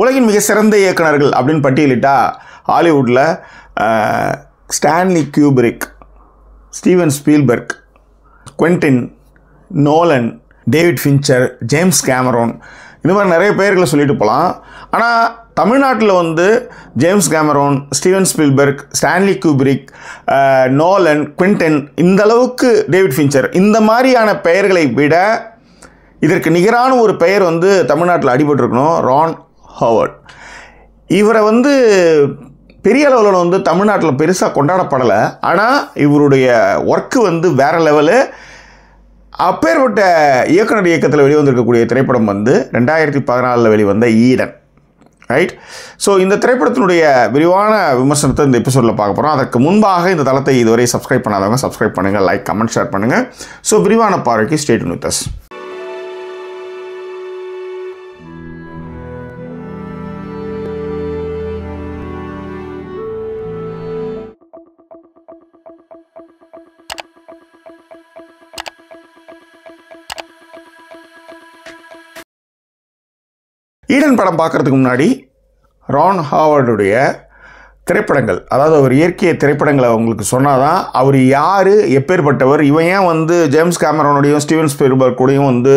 உலகின் மிக சிறந்த இயக்குனர்கள் அப்படின்னு பட்டியலிட்டா ஹாலிவுட்டில் Stanley Kubrick, Steven Spielberg, Quentin, Nolan, David Fincher, James Cameron, இந்த மாதிரி நிறைய பெயர்களை சொல்லிட்டு போகலாம். ஆனால் தமிழ்நாட்டில் வந்து James Cameron, Steven Spielberg, Stanley Kubrick, Nolan, Quentin, இந்த அளவுக்கு டேவிட் ஃபின்ச்சர், இந்த மாதிரியான பெயர்களை விட இதற்கு நிகரான ஒரு பெயர் வந்து தமிழ்நாட்டில் அடிபட்டிருக்கணும், ரான் ஹாவர்ட். இவரை வந்து பெரிய அளவில் வந்து தமிழ்நாட்டில் பெருசாக கொண்டாடப்படலை. ஆனால் இவருடைய ஒர்க்கு வந்து வேறு லெவலு. அப்பேற்பட்ட இயக்குனர் இயக்கத்தில் வெளிவந்திருக்கக்கூடிய திரைப்படம் வந்து 2014 வெளிவந்த ஈடன், ரைட்? ஸோ இந்த திரைப்படத்தினுடைய விரிவான விமர்சனத்தை இந்த எபிசோடில் பார்க்க போகிறோம். அதற்கு முன்பாக இந்த தளத்தை இதுவரை சப்ஸ்கிரைப் பண்ணாதவங்க சப்ஸ்கிரைப் பண்ணுங்கள், லைக், கமெண்ட், ஷேர் பண்ணுங்கள். ஸோ விரிவான பார்வைக்கு stay tune with us. Eden படம் பார்க்குறதுக்கு முன்னாடி ரான் ஹாவர்டுடைய திரைப்படங்கள், அதாவது அவர் இயற்கைய திரைப்படங்களை அவங்களுக்கு சொன்னால் தான் அவர் யார், எப்பேற்பட்டவர், இவன் ஏன் வந்து ஜேம்ஸ் கேமரோனுடையும் ஸ்டீவன் ஸ்பீல்பர்க் கூடயும் வந்து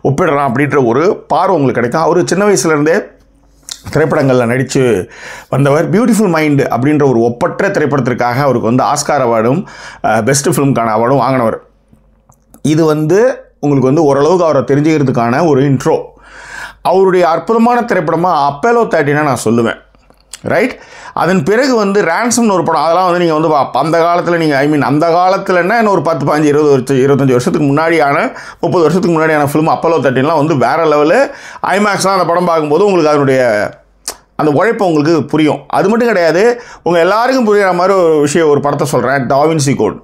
ஒப்பிடுறான் அப்படின்ற ஒரு பார்வை உங்களுக்கு கிடைக்கும். அவர் சின்ன வயசுலேருந்தே திரைப்படங்களில் நடித்து வந்தவர். பியூட்டிஃபுல் மைண்டு அப்படின்ற ஒரு ஒப்பற்ற திரைப்படத்திற்காக அவருக்கு வந்து ஆஸ்கார் அவார்டும் பெஸ்ட் ஃபிலிம்கான அவார்டும் வாங்கினவர். இது வந்து உங்களுக்கு வந்து ஓரளவுக்கு அவரை தெரிஞ்சுக்கிறதுக்கான ஒரு இன்ட்ரோ. அவருடைய அற்புதமான திரைப்படமாக அப்போலோ 13 நான் சொல்லுவேன், ரைட்? அதன் பிறகு வந்து ரேன்சம்னு ஒரு படம், அதெல்லாம் வந்து நீங்கள் வந்து அந்த காலத்தில் நீங்கள் அந்த காலத்தில்னா இன்னும் ஒரு 10, 15, 20, 25 வருஷத்துக்கு முன்னாடியான 30 வருஷத்துக்கு முன்னாடியான ஃபிலிம் அப்போலோ 13 வந்து வேறு லெவலு. ஐமேக்ஸ்லாம் அந்த படம் பார்க்கும்போது உங்களுக்கு அதனுடைய அந்த உழைப்பு உங்களுக்கு புரியும். அது மட்டும் கிடையாது, உங்கள் எல்லாருக்கும் புரிகிற மாதிரி ஒரு விஷயம், ஒரு படத்தை சொல்கிறேன், டா வின்சி கோட்,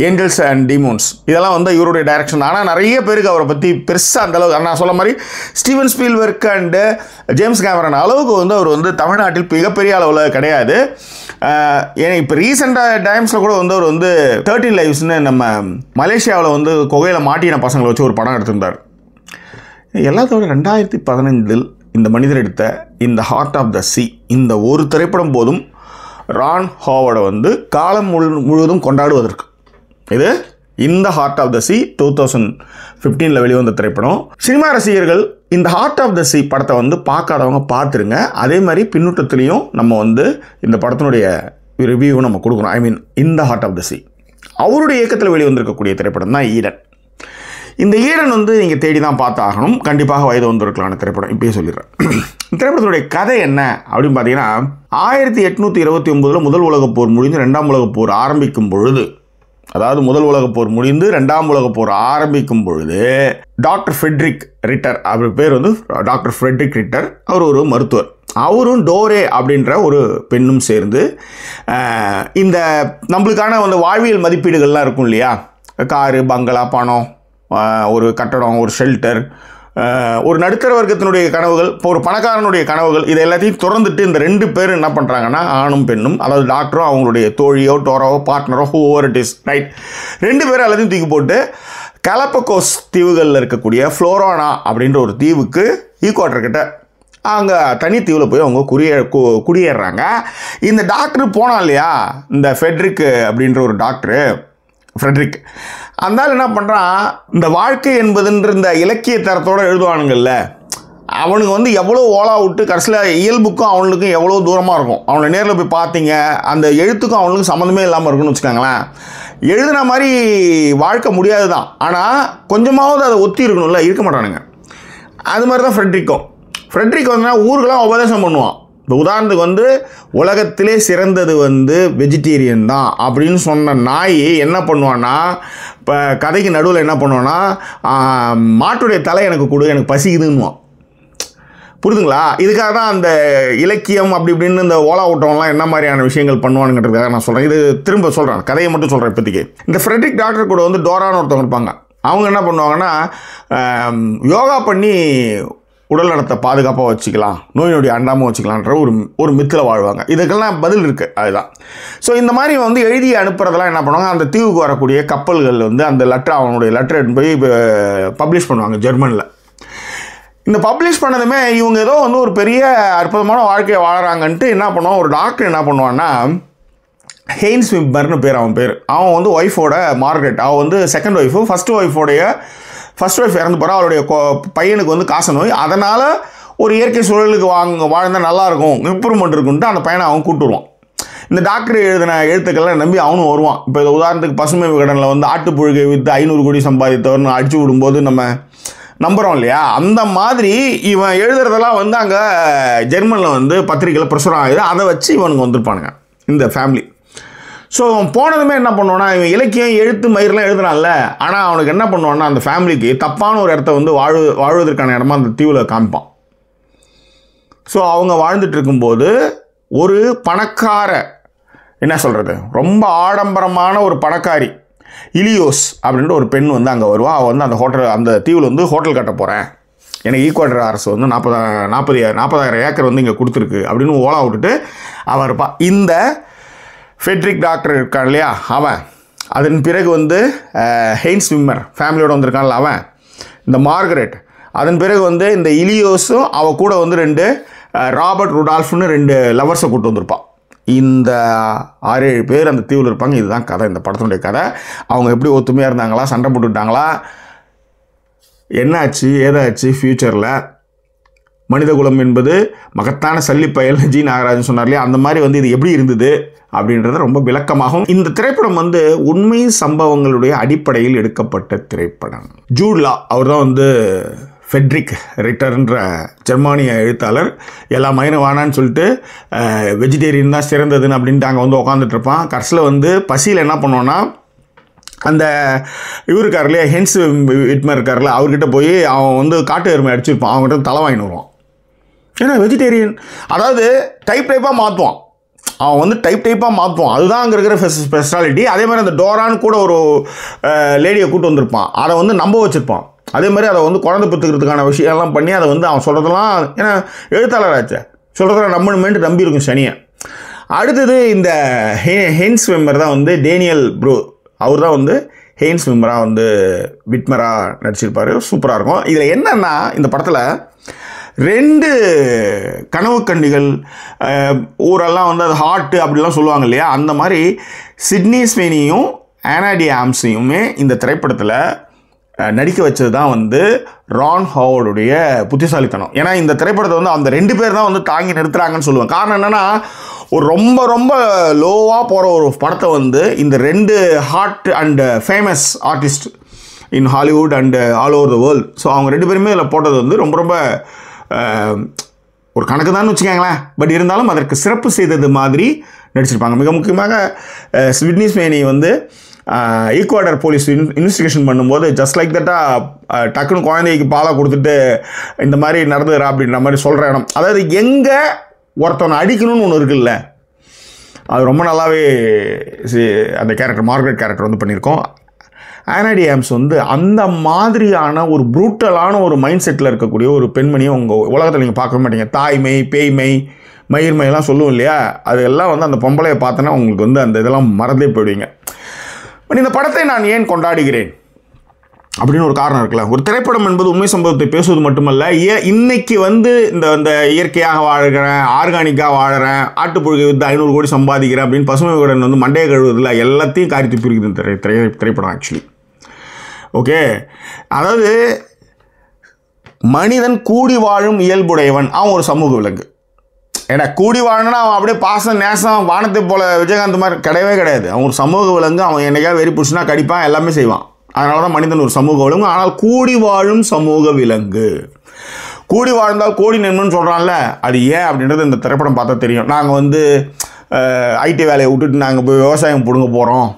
ஏஞ்சல்ஸ் அண்ட் டீமோன்ஸ். இதெல்லாம் வந்து இவருடைய டைரக்ஷன். ஆனால் நிறைய பேருக்கு அவரை பற்றி பெருசாக அந்தளவுக்கு, நான் சொல்ல மாதிரி Steven Spielberg and James Cameron அளவுக்கு வந்து அவர் வந்து தமிழ்நாட்டில் மிகப்பெரிய அளவில் கிடையாது. ஏன்னா இப்போ ரீசெண்டாக டைம்ஸில் கூட வந்து அவர் வந்து 13 லைவ்ஸ்னு நம்ம மலேசியாவில் வந்து குகையில் மாட்டின பசங்களை வச்சு ஒரு படம் எடுத்திருந்தார். எல்லாத்தோட 2015 இந்த மனிதர் எடுத்த இந்த ஹார்ட் ஆஃப் த சீ, இந்த ஒரு திரைப்படம் போதும் ரான் ஹாவர்டை வந்து காலம் முழுவதும் கொண்டாடுவதற்கு. இது இந்த ஹார்ட் ஆஃப் த சீ 2015 வெளிவந்த திரைப்படம். சினிமா ரசிகர்கள் இந்த ஹார்ட் ஆஃப் த சீ படத்தை வந்து பார்க்காதவங்க பார்த்துருங்க. அதே மாதிரி பின்னூட்டத்துலேயும் நம்ம வந்து இந்த படத்தினுடைய ரிவ்யூவும் நம்ம கொடுக்குறோம். ஐ மீன் இந்த ஹார்ட் ஆஃப் த சீ அவருடைய இயக்கத்தில் வெளிவந்திருக்கக்கூடிய திரைப்படம் தான் ஈடன். இந்த ஈடன் வந்து நீங்கள் தேடி தான் பார்த்தாகணும். கண்டிப்பாக வயது வந்திருக்கலான திரைப்படம், இப்படியே சொல்லிடுறேன். இந்த திரைப்படத்தினுடைய கதை என்ன அப்படின்னு பார்த்தீங்கன்னா, 1829 முதல் உலகப் போர் முடிந்து 2ஆம் உலகப் போர் ஆரம்பிக்கும் பொழுது, அதாவது முதல் உலகப் போர் முடிந்து 2ஆம் உலகப் போர் ஆரம்பிக்கும் பொழுது டாக்டர் ஃப்ரெட்ரிக் ரிட்டர், அவர் பேர் வந்து டாக்டர் ஃப்ரெட்ரிக் ரிட்டர், அவர் ஒரு மருத்துவர். அவரும் டோரே அப்படின்ற ஒரு பெண்ணும் சேர்ந்து இந்த நம்மளுக்கான அந்த வாழ்வியல் மதிப்பீடுகள்லாம் இருக்கும் இல்லையா, காரு, பங்களா, பணம், ஒரு கட்டடம், ஒரு ஷெல்டர், ஒரு நடுத்தர வர்க்கத்தினுடைய கனவுகள், இப்போ ஒரு பணக்காரனுடைய கனவுகள், இது எல்லாத்தையும் திறந்துட்டு இந்த 2 பேர் என்ன பண்ணுறாங்கன்னா, ஆணும் பெண்ணும், அதாவது டாக்டரும் அவங்களுடைய தோழியோ டோராவோ பார்ட்னரோ ஹூவர் இட் இஸ், ரைட், 2 பேரும் எல்லாத்தையும் தூக்கி போட்டு கலப்பகோஸ் தீவுகளில் இருக்கக்கூடிய ஃப்ளோரானா அப்படின்ற ஒரு தீவுக்கு ஈக்குவாட்டர் கிட்ட அங்கே தனித்தீவில் போய் அவங்க குடியேறுறாங்க. இந்த டாக்டர் போனான் இல்லையா, இந்த ஃப்ரெட்ரிக் அப்படின்ற ஒரு டாக்டரு, ஃப்ரெட்ரிக், அந்தாலும் என்ன பண்ணுறான், இந்த வாழ்க்கை என்பதுன்ற இந்த இலக்கிய தரத்தோடு எழுதுவானுங்கள்ல, அவனுக்கு வந்து எவ்வளோ ஓலா விட்டு கடைசியில் இயல்புக்கும் அவனுக்கும் எவ்வளோ தூரமாக இருக்கும். அவனை நேரில் போய் பார்த்தீங்க, அந்த எழுத்துக்கும் அவனுக்கும் சம்மந்தமே இல்லாமல் இருக்குன்னு வச்சுக்கோங்களேன். எழுதுன மாதிரி வாழ்க்கை முடியாது தான், ஆனால் கொஞ்சமாவது அதை ஒத்தி இருக்கணும்ல, இருக்க மாட்டானுங்க. அது மாதிரி தான் ஃப்ரெட்ரிக் வந்து ஊருக்கெல்லாம் உபதேசம் பண்ணுவான். இப்போ உதாரணத்துக்கு வந்து உலகத்திலே சிறந்தது வந்து வெஜிடேரியன் தான் அப்படின்னு சொன்ன நாய் என்ன பண்ணுவான்னா, இப்போ கதைக்கு நடுவில் என்ன பண்ணுவான்னா, மாட்டுடைய தலை எனக்கு கொடு, எனக்கு பசிக்குதுன்னுவான். புரியுதுங்களா? இதுக்காக தான் அந்த இலக்கியம் அப்படி இப்படின்னு இந்த ஓலா ஓட்டம்லாம் என்ன மாதிரியான விஷயங்கள் பண்ணுவானுங்கிறதுக்காக நான் சொல்கிறேன். இது திரும்ப சொல்கிறேன், கதையை மட்டும் சொல்கிறேன் இப்போதைக்கு. இந்த ஃப்ரெட்ரிக் டாக்டர் கூட வந்து டோரான்னு ஒருத்தவங்க இருப்பாங்க. அவங்க என்ன பண்ணுவாங்கன்னா, யோகா பண்ணி உடல் நலத்தை பாதுகாப்பாக வச்சுக்கலாம், நோய் நொடி அண்டாமல் வச்சுக்கலான்ற ஒரு மித்தில் வாழ்வாங்க. இதுக்கெல்லாம் பதில் இருக்குது, அதுதான். ஸோ இந்த மாதிரி வந்து எழுதி அனுப்புறதெல்லாம் என்ன பண்ணுவாங்க, அந்த தீவுக்கு வரக்கூடிய கப்பல்கள் வந்து அந்த லெட்டர், அவனுடைய லெட்டர் எடுத்து போய் பப்ளிஷ் பண்ணுவாங்க ஜெர்மனில். இந்த பப்ளிஷ் பண்ணதுமே இவங்க ஏதோ வந்து ஒரு பெரிய அற்புதமான வாழ்க்கையை வாழறாங்கன்ட்டு என்ன பண்ணுவான், ஒரு டாக்டர் என்ன பண்ணுவான்னா, ஹெய்ன்ஸ் விம்மர்னு பேர், அவன் வந்து ஒய்ஃபோட மார்கரெட், அவன் வந்து செகண்ட் ஒய்ஃபு, ஃபஸ்ட் ஒய்ஃப் இறந்து போகிறா, அவளுடைய பையனுக்கு வந்து காச நோய், அதனால் ஒரு இயற்கை சூழலுக்கு வாழ்ந்தால் நல்லாயிருக்கும், இம்ப்ரூவ்மெண்ட் இருக்குன்ட்டு அந்த பையனை அவன் கூப்பிட்டுருவான். இந்த டாக்டர் எழுதின எழுத்துக்கள்லாம் நம்பி அவனும் வருவான். இப்போ இது உதாரணத்துக்கு பசுமை விகடனில் வந்து ஆட்டுப்புழுகை விற்று 500 கோடி சம்பாதித்தவர்னு அடிச்சு விடும்போது நம்ம நம்புகிறோம் இல்லையா, அந்த மாதிரி இவன் எழுதுறதெல்லாம் வந்து அங்கே ஜெர்மனில் வந்து பத்திரிகையில் பிரசுரம் ஆகுது. அதை வச்சு இவனுக்கு வந்திருப்பானுங்க இந்த ஃபேமிலி. ஸோ அவன் போனதுமே என்ன பண்ணுவான்னா, இவன் இலக்கியம் எழுத்து மயிரெலாம் எழுதுனான்ல, ஆனால் அவனுக்கு என்ன பண்ணுவான்னா அந்த ஃபேமிலிக்கு தப்பான ஒரு இடத்த வந்து வாழ்வதற்கான இடமா அந்த தீவில் காமிப்பான். ஸோ அவங்க வாழ்ந்துட்டு இருக்கும்போது ஒரு பணக்கார, என்ன சொல்கிறது, ரொம்ப ஆடம்பரமான ஒரு பணக்காரி இலியோஸ் அப்படின்ற ஒரு பெண் வந்து அங்கே வருவா. அவள் வந்து அந்த தீவில் வந்து ஹோட்டல் கட்ட போகிறேன், எனக்கு ஈக்குவடர் அரசு வந்து 40,000 ஏக்கர் வந்து இங்கே கொடுத்துருக்கு அப்படின்னு ஓலா விட்டுட்டு அவன் இருப்பான். இந்த ஃபெட்ரிக் டாக்டர் இருக்கான் இல்லையா அவன், அதன் பிறகு வந்து ஹெய்ன்ஸ் விம்மர் ஃபேமிலியோடு வந்திருக்கான்ல அவன், இந்த மார்கரெட், அதன் பிறகு வந்து இந்த இலியோஸும் அவள் கூட வந்து 2 ராபர்ட் ருடால்ஃப்னு 2 லவர்ஸை கூப்பிட்டு வந்திருப்பான். இந்த 6-7 பேர் அந்த தீவில் இருப்பாங்க. இதுதான் கதை, இந்த படத்தினுடைய கதை. அவங்க எப்படி ஒத்துமையாக இருந்தாங்களா, சண்டை போட்டுக்கிட்டாங்களா, என்னாச்சு ஏதாச்சு, ஃப்யூச்சரில் மனிதகுலம் என்பது மகத்தான சல்லிப்பயல் ஜி நாகராஜன் சொன்னார் இல்லையா, அந்த மாதிரி வந்து இது எப்படி இருந்தது அப்படின்றத ரொம்ப விளக்கமாகவும். இந்த திரைப்படம் வந்து உண்மை சம்பவங்களுடைய அடிப்படையில் எடுக்கப்பட்ட திரைப்படம். ஜூட் லா அவர் தான் வந்து ஃபெட்ரிக் ரிட்டர்ன்ற ஜெர்மானிய எழுத்தாளர். எல்லா மயிரும் வானான்னு சொல்லிட்டு வெஜிடேரியன் தான் சிறந்ததுன்னு அப்படின்ட்டு அங்கே வந்து உட்காந்துட்ருப்பான். கடைசியில் வந்து பசியில் என்ன பண்ணுவோன்னா, அந்த இவர் இருக்கார் இல்லையா ஹெய்ன்ஸ் விம்மர் இருக்கார்ல, அவர்கிட்ட போய் அவன் வந்து காட்டு எருமை அடிச்சிருப்பான், அவங்ககிட்ட தலை வாங்கின்னு வருவான். ஏன்னா வெஜிடேரியன், அதாவது டைப்பாக மாற்றுவான், அவன் வந்து டைப்பாக மாற்றுவான். அதுதான் அங்கே இருக்கிற ஸ்பெஷாலிட்டி. அதே மாதிரி அந்த டோரான்னு கூட ஒரு லேடியை கூப்பிட்டு வந்திருப்பான், அதை வந்து நம்ப வச்சுருப்பான். அதே மாதிரி அதை வந்து குழந்தை பெற்றுக்கிறதுக்கான விஷயம்லாம் பண்ணி அதை வந்து அவன் சொல்கிறதெல்லாம், ஏன்னா எழுத்தாளராச்சே, சொல்கிறதெல்லாம் நம்பணுமேன்ட்டு நம்பி இருக்கும் சனியை. அடுத்தது இந்த ஹெய்ன்ஸ் விம்மர் தான் வந்து டேனியல் ப்ரோ, அவர் தான் வந்து ஹெய்ன்ஸ் விம்மராக வந்து விட்மராக நடிச்சிருப்பார். சூப்பராக இருக்கும். இதில் என்னென்னா இந்த படத்தில் 2 கனவு கண்டிகள், ஊரெல்லாம் வந்து அது ஹார்ட்டு அப்படிலாம் சொல்லுவாங்க இல்லையா, அந்த மாதிரி சிட்னி ஸ்வெனியும் ஆனா டி ஆம்ஸையுமே இந்த திரைப்படத்தில் நடிக்க வச்சது தான் வந்து ரான் ஹாவர்டுடைய புத்திசாலித்தனம். ஏன்னா இந்த திரைப்படத்தை வந்து அந்த 2 பேர் தான் வந்து தாங்கி நிறுத்துறாங்கன்னு சொல்லுவேன். காரணம் என்னென்னா, ஒரு ரொம்ப ரொம்ப லோவாக போகிற ஒரு படத்தை வந்து இந்த 2 hot and famous artist in Hollywood and all over the world, so அவங்க 2 பேருமே இதில் போட்டது வந்து ரொம்ப ரொம்ப ஒரு கணக்கு தான் வச்சுக்கோங்களேன். பட் இருந்தாலும் அதற்கு சிறப்பு செய்தது மாதிரி நடிச்சிருப்பாங்க. மிக முக்கியமாக சிட்னி ஸ்வெனி வந்து ஈக்குவடர் போலீஸ் இன்வெஸ்டிகேஷன் பண்ணும்போது ஜஸ்ட் லைக் தட்டாக டக்குன்னு குழந்தைக்கு பாலை கொடுத்துட்டு இந்த மாதிரி நடந்துடுறா அப்படின்ற மாதிரி சொல்கிற இடம், அதாவது எங்கே ஒருத்தவனை அடிக்கணும்னு ஒன்று இருக்குல்ல, அது ரொம்ப நல்லாவே அந்த கேரக்டர் மார்கரெட் கேரக்டர் வந்து பண்ணியிருக்கோம். ஆனா டி ஆம்ஸ் வந்து அந்த மாதிரியான ஒரு ப்ரூட்டலான ஒரு மைண்ட் செட்டில் இருக்கக்கூடிய ஒரு பெண்மணியை உங்கள் உலகத்தில் நீங்கள் பார்க்க மாட்டீங்க. தாய்மை, பேய்மை, மயிர்மையெல்லாம் சொல்லுவோம் இல்லையா, அதெல்லாம் வந்து அந்த பொம்பளையை பார்த்தோன்னா உங்களுக்கு வந்து அந்த இதெல்லாம் மறந்தே போயிடுவீங்க. பட் இந்த படத்தை நான் ஏன் கொண்டாடுகிறேன் அப்படின்னு ஒரு காரணம் இருக்குல்ல. ஒரு திரைப்படம் என்பது உண்மை சம்பவத்தை பேசுவது மட்டுமல்ல, இன்னைக்கு வந்து இந்த இயற்கையாக வாழ்கிறேன், ஆர்கானிக்காக வாழறேன், ஆட்டுப்புழுகை வித்து 500 கோடி சம்பாதிக்கிறேன் அப்படின்னு பசுமை விகடன் வந்து மண்டையை கழுவுறதுல எல்லாத்தையும் காரி துப்பிருக்குது இந்த திரைப்படம் ஆக்சுவலி. ஓகே, அதாவது மனிதன் கூடி வாழும் இயல்புடையவன், அவன் ஒரு சமூக விலங்கு. ஏன்னா கூடி வாழணும்னா அவன் அப்படியே பாசம் நேசம் வானத்தை போல விஜயகாந்த் மாதிரி கிடையவே கிடையாது. அவன் ஒரு சமூக விலங்கு. அவன் என்னைக்கா வெறி பிடிச்சினா கடிப்பான், எல்லாமே செய்வான். அதனால தான் மனிதன் ஒரு சமூக விலங்கு. ஆனால் கூடி வாழும் சமூக விலங்கு. கூடி வாழ்ந்தால் கோடி நன்மைன்னு சொல்கிறான்ல, அது ஏன் அப்படின்றது இந்த திரைப்படம் பார்த்தா தெரியும். நாங்கள் வந்து ஐடி வேலையை விட்டுட்டு நாங்கள் போய் விவசாயம் பிடுங்க போகிறோம்,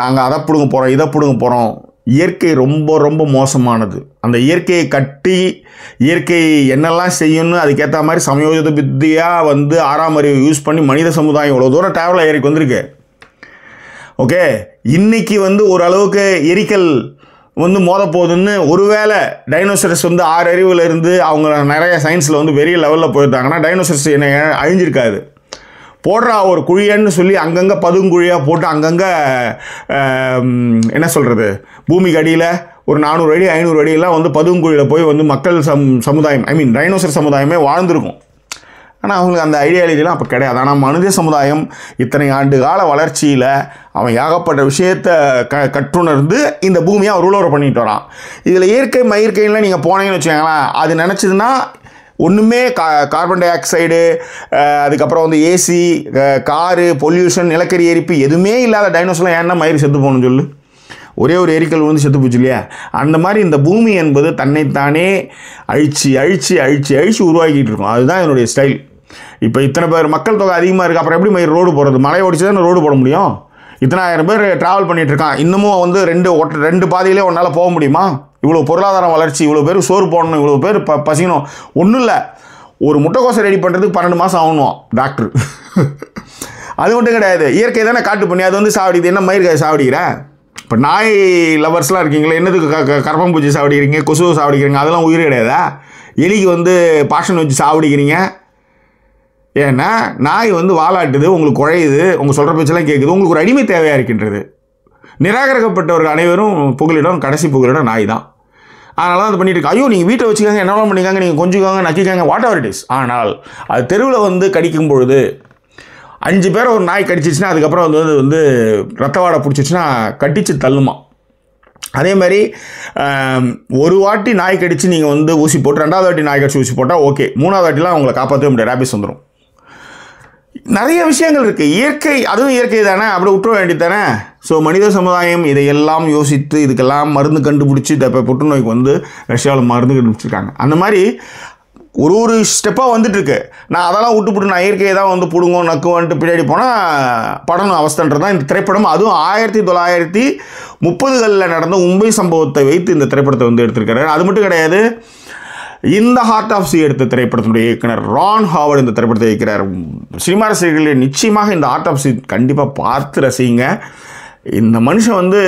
நாங்கள் அதை பிடுங்க போகிறோம், இதை பிடுங்க போகிறோம். இயற்கை ரொம்ப ரொம்ப மோசமானது. அந்த இயற்கையை கட்டி இயற்கை என்னெல்லாம் செய்யணும்னு அதுக்கேற்ற மாதிரி சமயோஜித புத்தியாக வந்து 6ஆம் அறிவை யூஸ் பண்ணி மனித சமுதாயம் இவ்வளோ தூரம் டிராவல் ஏறிக்கு வந்திருக்கு. ஓகே, இன்றைக்கி வந்து ஓரளவுக்கு எரிக்கல் வந்து மோத போகுதுன்னு, ஒருவேளை டைனோசரஸ் வந்து 6 அறிவில் இருந்து அவங்க நிறைய சயின்ஸில் வந்து பெரிய லெவலில் போயிருந்தாங்கன்னா டைனோசரஸ் என்ன அழிஞ்சிருக்காது. போடுறா ஒரு குழியன்னு சொல்லி அங்கங்கே பதுங்குழியாக போட்டு அங்கங்கே என்ன சொல்கிறது பூமிக்கு அடியில் ஒரு 400 அடி 500 அடியெல்லாம் வந்து பதுங்குழியில் போய் வந்து மக்கள் சமுதாயம் டைனோசர் சமுதாயமே வாழ்ந்திருக்கும். ஆனால் அவங்களுக்கு அந்த ஐடியாலஜிலாம் அப்போ கிடையாது. ஆனால் மனித சமுதாயம் இத்தனை ஆண்டு கால வளர்ச்சியில் அவன் ஏகப்பட்ட விஷயத்தை கற்றுணர்ந்து இந்த பூமியை அவன் ரூல் ஓவர் பண்ணிட்டு வரான். இதில் இயற்கை மயிர்கைலாம் நீங்கள் போனீங்கன்னு வச்சுக்கோங்களேன், அது நினச்சதுன்னா ஒன்றுமே கார்பன் டை ஆக்சைடு, அதுக்கப்புறம் வந்து ஏசி, காரு, பொல்யூஷன், நிலக்கரி எரிப்பு எதுவுமே இல்லாத டைனோசர்லாம் ஏன்னா மயிர் செத்து போகணும்னு சொல்லு. ஒரே ஒரு எரிக்கல் வந்து செத்து போச்சு இல்லையா? அந்த மாதிரி இந்த பூமி என்பது தன்னைத்தானே அழிச்சு உருவாக்கிட்டு இருக்கும். அதுதான் என்னுடைய ஸ்டைல். இப்போ இத்தனை பேர் மக்கள் தொகை அதிகமாக இருக்குது, அப்புறம் எப்படி மயிர் ரோடு போடுறது? மழை ஓடிச்சு தான் ரோடு போட முடியும். இத்தனை ஆயிரம் பேர் ட்ராவல் பண்ணிகிட்டு இருக்கான். இன்னமும் வந்து ரெண்டு பாதையிலே ஒன்றால் போக முடியுமா? இவ்வளோ பொருளாதார வளர்ச்சி, இவ்வளோ பேர் சோறு போடணும், இவ்வளோ பேர் பசிக்கணும். ஒன்றும் இல்லை, ஒரு முட்டைக்கோசை ரெடி பண்ணுறதுக்கு 12 மாதம் ஆகணும் டாக்டர். அது மட்டும் கிடையாது, இயற்கை தானே காட்டு பண்ணி அது வந்து சாவடிக்குது. என்ன மயிர் சாவடிக்கிற? இப்போ நாய் லவர்ஸ்லாம் இருக்கீங்களா, என்னதுக்கு கரப்பான்பூச்சி சாவடிக்கிறீங்க, கொசுவை சாவடிக்கிறீங்க? அதெல்லாம் உயிர் கிடையாதா? எலிக்கு வந்து பாஷன் வச்சு சாவடிக்கிறீங்க. ஏன்னா நாய் வந்து வாலாட்டுது, உங்களுக்கு குழையுது, உங்கள் சொல்கிற பேச்செல்லாம் கேட்குது, உங்களுக்கு ஒரு அடிமை தேவையாக இருக்கின்றது. நிராகரிக்கப்பட்டவர்கள் அனைவரும் கடைசி புகலிடம் நாய் தான். அதனால தான் அது பண்ணிட்டு இருக்கு. ஐயோ நீங்கள் வீட்டை வச்சுக்காங்க, என்னெல்லாம் பண்ணிக்காங்க, நீங்கள் கொஞ்சிக்காங்க, நக்கிக்காங்க, வாட் எவர் இட் இஸ். ஆனால் அது தெருவில் வந்து கடிக்கும் பொழுது 5 பேரை ஒரு நாய் கடிச்சிச்சுன்னா அதுக்கப்புறம் வந்து ரத்த வாடை பிடிச்சிச்சுன்னா கட்டிச்சு தள்ளுமா. அதே மாதிரி ஒரு வாட்டி நாய் கடிச்சு நீங்கள் வந்து ஊசி போட்டு 2வது வாட்டி நாய் கடிச்சு ஊசி போட்டால் ஓகே, 3வது வாட்டிலாம் உங்களை காப்பாற்றவே முடியாது, ரேபிஸ் வந்துடும். நிறைய விஷயங்கள் இருக்குது. இயற்கை, அதுவும் இயற்கை தானே, அப்படி விட்டுற வேண்டியது தானே. ஸோ மனித சமுதாயம் இதையெல்லாம் யோசித்து இதுக்கெல்லாம் மருந்து கண்டுபிடிச்சி இப்போ புற்றுநோய்க்கு வந்து ரஷ்யாவில் மருந்து கண்டுபிடிச்சிருக்காங்க. அந்த மாதிரி ஒரு ஸ்டெப்பாக வந்துட்டுருக்கு. நான் அதெல்லாம் விட்டுப்புட்டு நான் இயற்கையை தான் வந்து பிடுங்கும் நக்குவான்ட்டு பின்னாடி போனால் படணும் அவஸ்தன்றது தான் இந்த திரைப்படம். அதுவும் 1930களில் நடந்த மும்பை சம்பவத்தை வைத்து இந்த திரைப்படத்தை வந்து எடுத்திருக்கிறாரு. அது மட்டும் கிடையாது, இந்த ஹார்ட் ஆஃப் சி எடுத்த திரைப்படத்தினுடைய இயக்குனர் ரான் ஹாவர்ட் இந்த திரைப்படத்தை இயக்கிறார். சினிமா ரசிகர்களே நிச்சயமாக இந்த ஹார்ட் ஆஃப் சி கண்டிப்பாக பார்த்து ரசிங்க. இந்த மனுஷன் வந்து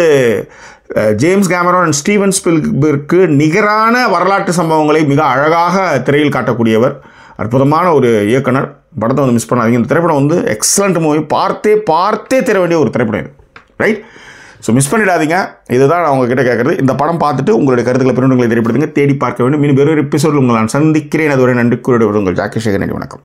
ஜேம்ஸ் கேமரான் அண்ட் ஸ்டீவன் ஸ்பீல்பர்க்கு நிகரான வரலாற்று சம்பவங்களை மிக அழகாக திரையில் காட்டக்கூடியவர். அற்புதமான ஒரு இயக்குனர். படத்தை வந்து மிஸ் பண்ணாதீங்க. இந்த திரைப்படம் வந்து எக்ஸலண்ட் மூவி. பார்த்தே தர வேண்டிய ஒரு திரைப்படம் இது, ரைட்? ஸோ மிஸ் பண்ணிடாதீங்க. இதுதான் நான் உங்ககிட்ட கேட்குறது. இந்த படம் பார்த்துட்டு உங்களுடைய கருத்துக்களை பிரிவுகளை தெரியப்படுத்துங்க. தேடி பார்க்க வேண்டும். இன்னும் வேறொரு எபிசோடில் உங்களை நான் சந்திக்கிறேன். அதுவரை நன்றி கூறிய உங்கள் ஜாக்கி சேகர். நன்றி, வணக்கம்.